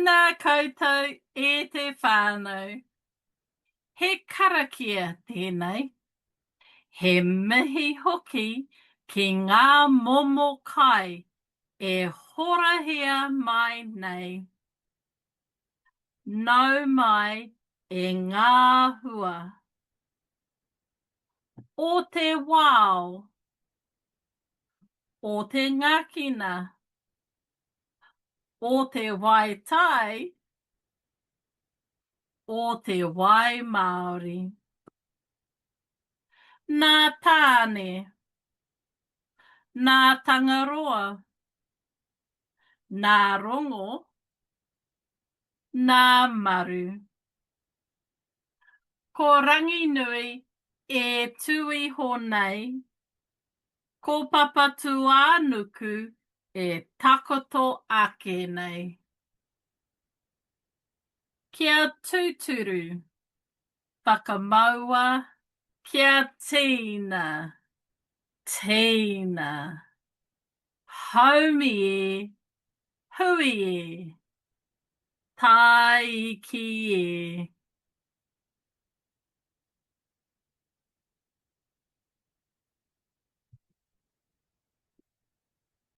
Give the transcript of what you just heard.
Tēnā koutou e te whānau. He karakia tēnei. He mihi hoki ki ngā momo kai e horahia mai nei. Nau mai e ngā hua. O te wao. O te ngakina. O te waitai. O te wai Māori. Nā tāne. Nā tangaroa. Nā rongo. Nā maru. Ko rangi nui e tui honei. Ko papatu ānuku e takoto ake nei. Kia tūturu. Whakamaua. Kia tīna. Tīna. Haumi e. Hui e. Tai ki e.